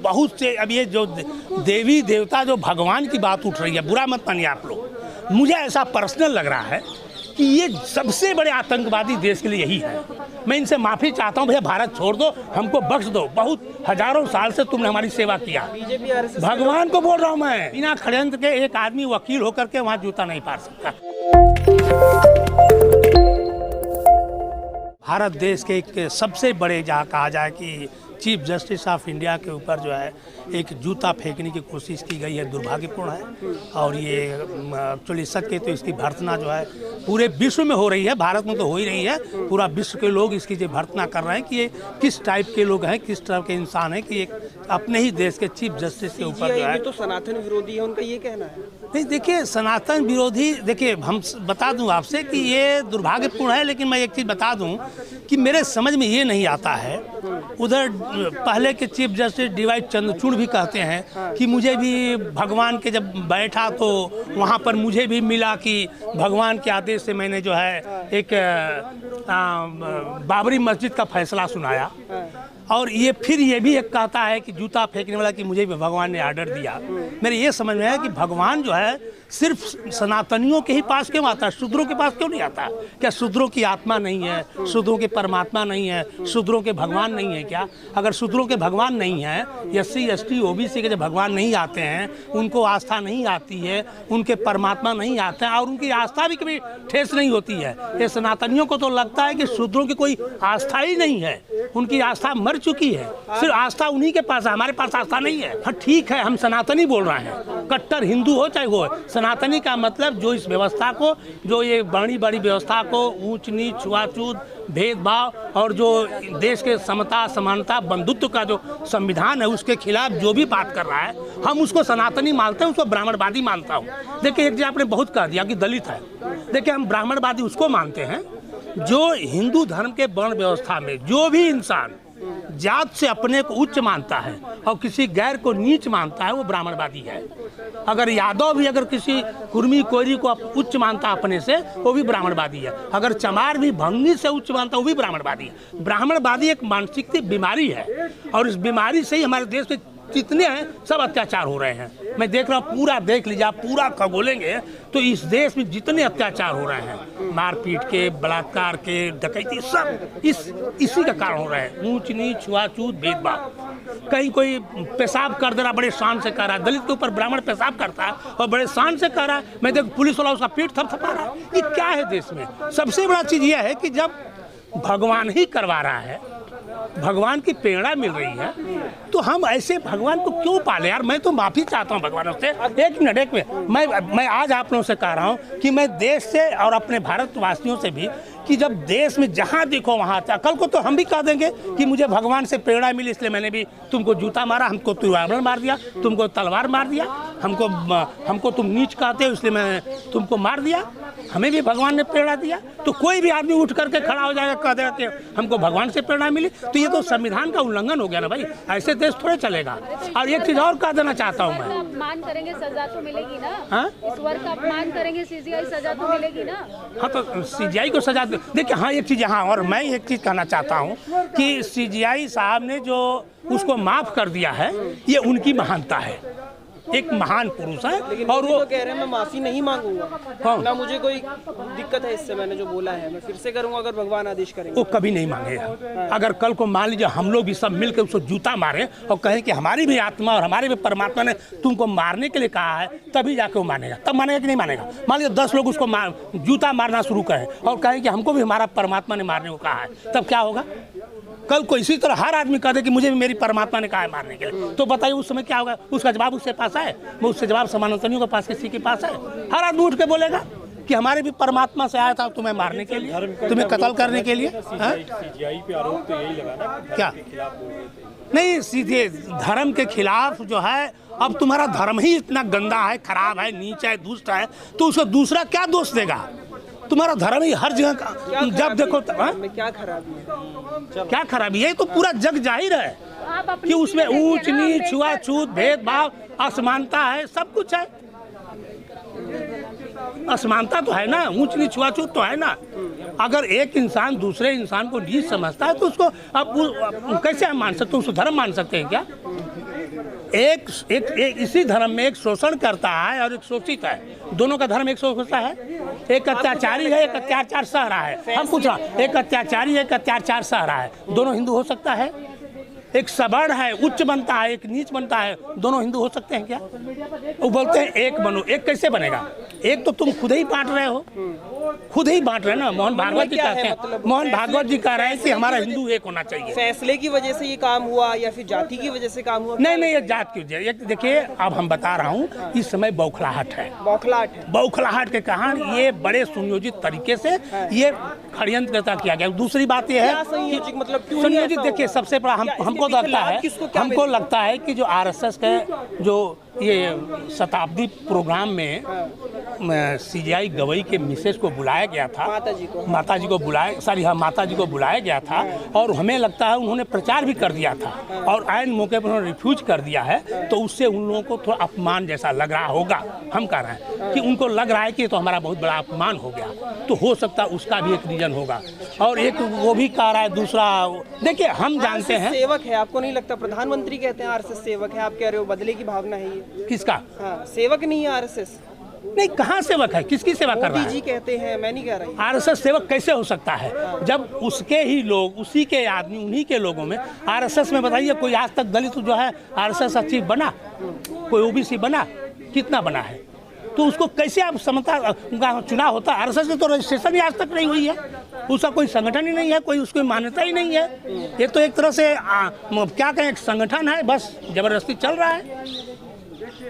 बहुत से अब ये जो देवी देवता जो भगवान की बात उठ रही है, बुरा मत मानिए आप लोग, मुझे ऐसा पर्सनल लग रहा है कि ये सबसे बड़े आतंकवादी देश के लिए यही है। मैं इनसे माफ़ी चाहता हूँ, भैया भारत छोड़ दो, हमको बख्श दो, बहुत हजारों साल से तुमने हमारी सेवा किया। भगवान को बोल रहा हूँ मैं, बिना षड्यंत्र के एक आदमी वकील होकर के वहाँ जूता नहीं पार सकता। भारत देश के एक सबसे बड़े, जहाँ कहा जाए कि चीफ जस्टिस ऑफ इंडिया के ऊपर जो है एक जूता फेंकने की कोशिश की गई है, दुर्भाग्यपूर्ण है। और ये एक्चुअली सच के तो इसकी भर्त्सना जो है पूरे विश्व में हो रही है, भारत में तो हो ही रही है, पूरा विश्व के लोग इसकी जो भर्त्सना कर रहे हैं कि ये किस टाइप के लोग हैं, किस टाइप के इंसान हैं कि एक अपने ही देश के चीफ जस्टिस के ऊपर जो है तो सनातन विरोधी है, उनका ये कहना है। नहीं देखिए, सनातन विरोधी, देखिए हम बता दूं आपसे कि ये दुर्भाग्यपूर्ण है, लेकिन मैं एक चीज़ बता दूं कि मेरे समझ में ये नहीं आता है। उधर पहले के चीफ जस्टिस डी.वाई. चंद्रचूड़ भी कहते हैं कि मुझे भी भगवान के जब बैठा तो वहाँ पर मुझे भी मिला कि भगवान के आदेश से मैंने जो है एक बाबरी मस्जिद का फैसला सुनाया। और ये फिर ये भी एक कहता है कि जूता फेंकने वाला कि मुझे भी भगवान ने आर्डर दिया। मेरे ये समझ में है कि भगवान जो है सिर्फ सनातनियों के ही पास क्यों आता है, शूद्रों के पास क्यों नहीं आता? क्या शूद्रों की आत्मा नहीं है, शूद्रों के परमात्मा नहीं है, शूद्रों के भगवान नहीं है क्या? अगर शूद्रों के भगवान नहीं है, SC ST OBC के जो भगवान नहीं आते हैं, उनको आस्था नहीं आती है, उनके परमात्मा नहीं आते हैं और उनकी आस्था भी कभी ठेस नहीं होती है। ये सनातनियों को तो लगता है कि शूद्रों की कोई आस्था ही नहीं है, उनकी आस्था मर चुकी है, सिर्फ आस्था उन्हीं के पास है, हमारे पास आस्था नहीं है। हाँ ठीक है, हम सनातनी बोल रहे हैं, कट्टर हिंदू हो चाहे वो, सनातनी का मतलब जो इस व्यवस्था को, जो ये बड़ी बड़ी व्यवस्था को, ऊंच नीच, छुआछूत, भेदभाव और जो देश के समता समानता बंधुत्व का जो संविधान है उसके खिलाफ जो भी बात कर रहा है, हम उसको सनातनी मानते हैं, उसको ब्राह्मणवादी मानता हूँ। देखिए एक जो आपने बहुत कह दिया कि दलित है, देखिए हम ब्राह्मणवादी उसको मानते हैं जो हिंदू धर्म के वर्ण व्यवस्था में जो भी इंसान जात से अपने को उच्च मानता है और किसी गैर को नीच मानता है, वो ब्राह्मणवादी है। अगर यादव भी अगर किसी कुर्मी कोयरी को उच्च मानता अपने से, वो भी ब्राह्मणवादी है। अगर चमार भी भंगी से उच्च मानता, वो भी ब्राह्मणवादी है। ब्राह्मणवादी एक मानसिक बीमारी है और इस बीमारी से ही हमारे देश में जितने हैं सब अत्याचार हो रहे हैं। मैं देख रहा हूँ, पूरा देख लीजिए आप, पूरा खगोलेंगे तो इस देश में जितने अत्याचार हो रहे हैं, मारपीट के, बलात्कार के, डकैती, सब इसी का कारण हो रहे हैं। ऊंच नीच, छुआछूत, भेदभाव। कहीं कोई पेशाब कर दे रहा, बड़े शान से कर रहा है, दलित के ऊपर ब्राह्मण पेशाब करता है और बड़े शान से कर रहा है। मैं देख पुलिस वाला उसका पीठ थपथपा रहा है। ये क्या है देश में? सबसे बड़ा चीज़ यह है कि जब भगवान ही करवा रहा है, भगवान की प्रेरणा मिल रही है, तो हम ऐसे भगवान को क्यों पाले यार? मैं तो माफ़ी चाहता हूँ भगवानों से। एक मिनट मैं आज आप लोगों से कह रहा हूँ कि मैं देश से और अपने भारतवासियों से भी कि जब देश में जहाँ देखो वहाँ, कल को तो हम भी कह देंगे कि मुझे भगवान से प्रेरणा मिली इसलिए मैंने भी तुमको जूता मारा, हमको तलवार मार दिया, तुमको तलवार मार दिया, हमको तुम नीच कहते हो इसलिए मैं तुमको मार दिया। हमें भी भगवान ने प्रेरणा दिया, तो कोई भी आदमी उठ करके खड़ा हो जाएगा, कह देगा कि हमको भगवान से प्रेरणा मिली, तो ये तो संविधान का उल्लंघन हो गया ना भाई। ऐसे देश थोड़े चलेगा। और एक चीज़ और कह देना चाहता हूँ मैं, अपमान करेंगे सजा तो मिलेगी ना। ईश्वर का अपमान करेंगे CGI सजा तो मिलेगी ना। हाँ तो CGI को सजा देखिए। हाँ एक चीज़ यहाँ और मैं एक चीज़ कहना चाहता हूँ कि CGI साहब ने जो उसको माफ़ कर दिया है, ये उनकी महानता है, एक महान पुरुष है। और वो तो कह रहे हैं मैं माफी नहीं मांगूंगा। कौन? ना मुझे कोई दिक्कत है इससे, मैंने जो बोला है मैं फिर से करूंगा अगर भगवान आदेश करेंगे। वो कभी नहीं मांगेगा। अगर कल को मान लीजिए हम लोग भी सब मिलकर उसको जूता मारे और कहें कि हमारी भी आत्मा और हमारे भी परमात्मा ने तुमको मारने के लिए कहा है, तभी जाके वो मानेगा। तब मानेगा कि नहीं मानेगा? मान लीजिए 10 लोग उसको जूता मारना शुरू करें और कहें कि हमको भी हमारा परमात्मा ने मारने को कहा है, तब क्या होगा? कल को इसी तरह हर आदमी कह दे कि मुझे भी मेरी परमात्मा ने कहा है मारने के लिए, तो बताइए उस समय क्या होगा? उसका जवाब उसके पास है? वो उससे जवाब सनातनियों के पास, किसी के पास है? हर आदमी उठ के बोलेगा कि हमारे भी परमात्मा से आया था तुम्हें मारने के लिए, तुम्हें कत्ल करने के लिए। CGI पे आरोप तो यही लगा ना, क्या नहीं, सीधे धर्म के खिलाफ जो है। अब तुम्हारा धर्म ही इतना गंदा है, खराब है, नीच है, दुष्ट है, तो उसको दूसरा क्या दोष देगा? तुम्हारा धर्म ही हर जगह जब देखो क्या खराबी है? क्या खराबी है? तो पूरा जग जाहिर है कि उसमें ऊंच नीच, छुआछूत, भेदभाव, असमानता है, सब कुछ है। असमानता तो है ना, ऊंच नीच, छुआछूत तो है ना। अगर एक इंसान दूसरे इंसान को नीच समझता है तो उसको अब कैसे हम मान सकते हैं? उसको धर्म मान सकते हैं क्या? एक इसी धर्म में एक शोषण करता है और एक शोषित है। दोनों का धर्म एक होता है। एक अत्याचारी है, एक अत्याचार सह रहा है। हम पूछा, एक अत्याचारी है, एक अत्याचार सह रहा है, दोनों हिंदू हो सकता है? एक सवर्ण है, उच्च बनता है, एक नीच बनता है, दोनों हिंदू हो सकते हैं क्या? वो बोलते हैं एक बनो। एक कैसे बनेगा? एक तो तुम खुद ही बांट रहे हो, खुद ही बांट रहे हैं ना। मोहन भागवत जी कहते हैं, मोहन भागवत जी कह रहे हैं कि हमारा हिंदू एक होना चाहिए। फैसले की वजह से ये काम हुआ या फिर जाति की वजह से काम हुआ? नहीं, ये जात की वजह। देखिए, अब हम बता रहा हूँ, इस समय बौखलाहट है। बौखलाहट के कारण ये बड़े सुनियोजित तरीके से ये षड्यंत्र किया गया। दूसरी बात ये है, मतलब सुनियोजित, देखिए सबसे बड़ा हमको लगता है कि जो आरएसएस के जो ये शताब्दी प्रोग्राम में सीजीआई गवई के मिसेज को बुलाया गया था, माता जी को बुलाया गया था, और हमें लगता है उन्होंने प्रचार भी कर दिया था और आयन मौके पर उन्होंने रिफ्यूज कर दिया है, तो उससे उन लोगों को थोड़ा अपमान जैसा लग रहा होगा। हम कह रहे हैं कि उनको लग रहा है कि तो हमारा बहुत बड़ा अपमान हो गया, तो हो सकता है उसका भी एक रीजन होगा। और एक वो भी कह रहा है, दूसरा देखिए हम जानते हैं, सेवक है, आपको नहीं लगता? प्रधानमंत्री कहते हैं आरएसएस सेवक है, आप कह रहे हो बदले की भावना है ये। किसका? हाँ, सेवक नहीं है आरएसएस। नहीं, कहाँ सेवक है? किसकी सेवा कर रहा है? मोदी जी कहते हैं, मैं नहीं कह रही। आरएसएस सेवक कैसे हो सकता है जब उसके ही लोग, उसी के आदमी, उन्हीं के लोगों में आरएसएस में बताइए कोई आज तक दलित जो है आरएसएस चीफ बना? कोई ओबीसी बना? कितना बना है? तो उसको कैसे आप समझता चुनाव होता? आरएसएस में तो रजिस्ट्रेशन ही आज तक नहीं हुई है, उसका कोई संगठन ही नहीं है, कोई उसकी मान्यता ही नहीं है। ये तो एक तरह से क्या कहें, एक संगठन है, बस जबरदस्ती चल रहा है।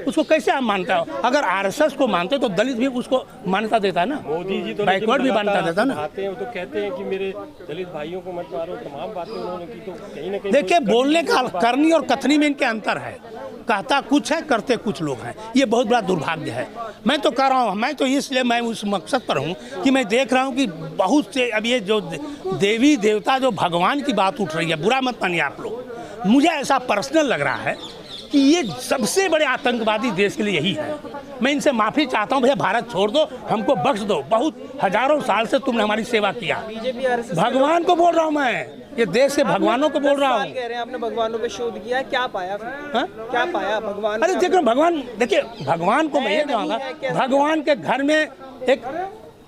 उसको कैसे आप मानते हो? अगर आरएसएस को मानते तो दलित भी उसको मान्यता देता है ना, मोदी जी तो बैकवर्ड भी मान्यता देता ना। आते हैं तो कहते हैं कि मेरे दलित भाइयों को मत मारो, तमाम बातें उन्होंने की, तो कहीं ना कहीं देखिए, बोलने का करनी और कथनी में इनके अंतर है। कहता कुछ है, करते कुछ लोग हैं, ये बहुत बड़ा दुर्भाग्य है। मैं तो कह रहा हूँ, मैं तो इसलिए मैं उस मकसद पर हूँ कि मैं देख रहा हूँ कि बहुत से अब ये जो देवी देवता जो भगवान की बात उठ रही है, बुरा मत मानिए आप लोग, मुझे ऐसा पर्सनल लग रहा है कि ये सबसे बड़े आतंकवादी देश के लिए यही है। मैं इनसे माफ़ी चाहता हूँ, भैया भारत छोड़ दो, हमको बख्श दो, बहुत हजारों साल से तुमने हमारी सेवा किया। भगवान को बोल रहा हूँ मैं, ये देश के भगवानों को बोल रहा हूँ। कह रहे हैं आपने भगवानों पे शोध किया, क्या पाया फिर? क्या पाया भगवान? अरे देखो, भगवान, देखिए भगवान को मैं ये कहूँगा, भगवान के घर में एक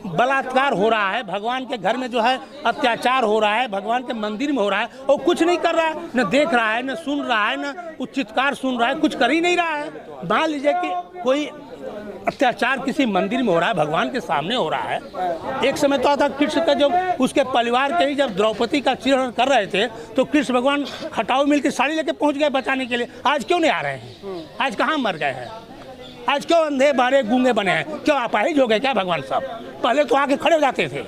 बलात्कार हो रहा है, भगवान के घर में जो है अत्याचार हो रहा है, भगवान के मंदिर में हो रहा है, और कुछ नहीं कर रहा है, न देख रहा है, न सुन रहा है, न उच्चित्कार सुन रहा है, कुछ कर ही नहीं रहा है। मान लीजिए कि कोई अत्याचार किसी मंदिर में हो रहा है, भगवान के सामने हो रहा है। एक समय तो था कृष्ण का, जब उसके परिवार के ही जब द्रौपदी का चिरण कर रहे थे तो कृष्ण भगवान खटाऊ मिल के साड़ी लेके पहुंच गए बचाने के लिए। आज क्यों नहीं आ रहे हैं? आज कहाँ मर गए हैं? आज क्यों अंधे बहरे गूंगे बने हैं? क्यों अपाहिज हो गए क्या भगवान साहब? पहले तो आके खड़े हो जाते थे,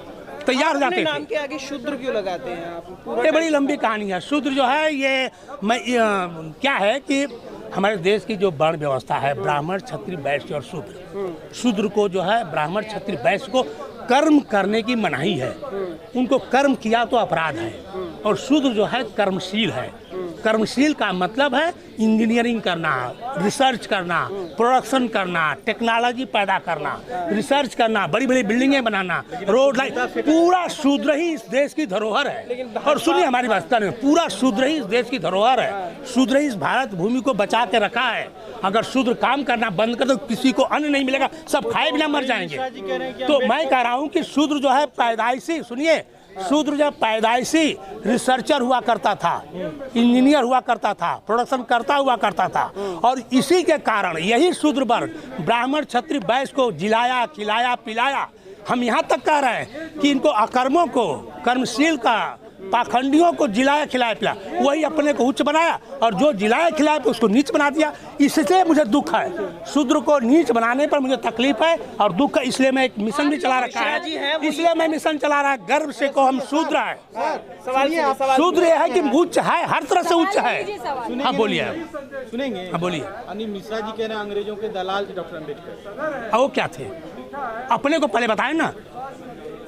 तैयार हो जाते थे। नाम के आगे शूद्र क्यों लगाते हैं आप? ये बड़ी लंबी कहानी है। शूद्र जो है ये क्या है कि हमारे देश की जो वर्ण व्यवस्था है, ब्राह्मण, क्षत्रिय, वैश्य और शूद्र, शूद्र को जो है ब्राह्मण, क्षत्रिय, वैश्य को कर्म करने की मनाही है। उनको कर्म किया तो अपराध है, और शूद्र जो है कर्मशील है। कर्मशील का मतलब है इंजीनियरिंग करना, रिसर्च करना, प्रोडक्शन करना, टेक्नोलॉजी पैदा करना, रिसर्च करना, बड़ी बड़ी बिल्डिंगें बनाना, रोड लाइन, पूरा शूद्र ही इस देश की धरोहर है। और सुनिए हमारी बात, पूरा शूद्र ही इस देश की धरोहर है। शूद्र ही इस भारत भूमि को बचा के रखा है। अगर शूद्र काम करना बंद कर दो, किसी को अन्न नहीं मिलेगा, सब खाए बिना मर जाएंगे। तो मैं कह रहा हूँ कि शूद्र जो है पैदाइशी, सुनिए, शूद्र जब पैदाइशी रिसर्चर हुआ करता था, इंजीनियर हुआ करता था, प्रोडक्शन करता हुआ करता था, और इसी के कारण यही शूद्र वर्ग ब्राह्मण, क्षत्रिय, वैश्य को जिलाया, खिलाया, पिलाया। हम यहाँ तक कह रहे हैं कि इनको अकर्मों को, कर्मशील का, पाखंडियों को जिलाया, खिलाया, पिलाया, वही अपने को उच्च बनाया, और जो जिलाया, खिलाया उसको नीच बना दिया। इससे मुझे दुख है, शूद्र को नीच बनाने पर मुझे तकलीफ है और दुख है। इसलिए मैं एक मिशन भी चला रखा है, इसलिए मैं मिशन चला रहा है, गर्व से को हम शूद्र है। शूद्र यह है कि उच्च है, हर तरह से उच्च है। हाँ बोलिए, सुनेंगे। हाँ बोलिए। अनिल मिश्रा जी कह रहे हैं अंग्रेजों के दलाल थे डॉक्टर अम्बेडकर। वो क्या थे? अपने को पहले बताए ना,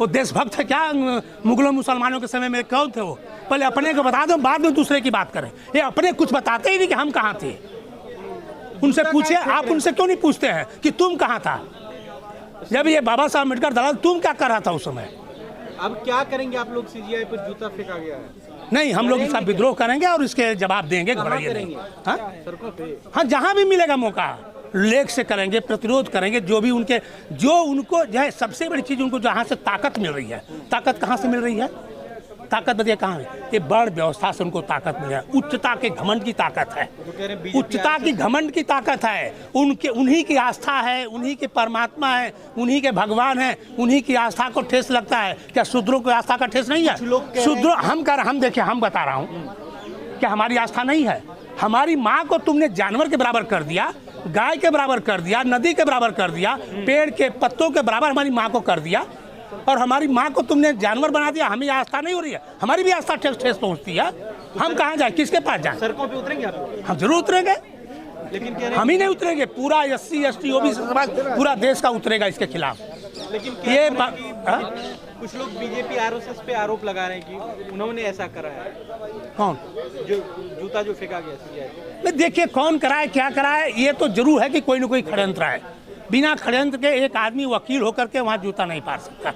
वो देशभक्त थे क्या? मुगलों मुसलमानों के समय में कौन थे वो? पहले अपने को बता दो, बाद में दूसरे की बात करें। ये अपने कुछ बताते ही नहीं कि हम कहाँ थे। उनसे पूछिए, आप उनसे क्यों नहीं पूछते हैं कि तुम कहाँ था जब ये बाबा साहब अम्बेडकर दलाल, तुम क्या कर रहा था उस समय? अब क्या करेंगे आप लोग? सीजीआई पर जूता फेंका गया है। नहीं, हम लोग इसका विद्रोह करेंगे और इसके जवाब देंगे, घबराइए नहीं। हाँ हाँ, जहाँ भी मिलेगा मौका लेख से करेंगे, प्रतिरोध करेंगे। जो उनको जो है सबसे बड़ी चीज़, उनको जहाँ से ताकत मिल रही है, ताकत कहाँ से मिल रही है? ताकत बताइए कहाँ है? ये बड़ व्यवस्था से उनको ताकत मिल रही है। उच्चता के घमंड की ताकत है, उच्चता की घमंड की ताकत है। उन्हीं की आस्था है, उन्हीं के परमात्मा है, उन्हीं के भगवान है, उन्हीं की आस्था को ठेस लगता है। क्या शूद्रों की आस्था का ठेस नहीं है? शूद्रों हम देखिए, हम बता रहा हूँ कि हमारी आस्था नहीं है। हमारी माँ को तुमने जानवर के बराबर कर दिया, गाय के बराबर कर दिया, नदी के बराबर कर दिया, पेड़ के पत्तों के बराबर हमारी माँ को कर दिया, और हमारी माँ को तुमने जानवर बना दिया। हमें आस्था नहीं हो रही है, हमारी भी आस्था ठेस ठेस पहुँचती है। हम कहाँ जाए, किसके पास जाए? सड़कों पे उतरेंगे आप? हम जरूर उतरेंगे, लेकिन हम ही नहीं उतरेंगे, पूरा SC ST OBC समाज पूरा देश का उतरेगा इसके खिलाफ। लेकिन ये कुछ लोग बीजेपी RSS पे आरोप लगा रहे हैं कि उन्होंने ऐसा करा है। कौन? जो जूता जो फेंका गया CBI। नहीं, देखिए कौन कराए क्या कराए, ये तो जरूर है कि कोई ना कोई षड्यंत्र है। बिना षड्यंत्र के एक आदमी वकील होकर के वहाँ जूता नहीं पार सकता।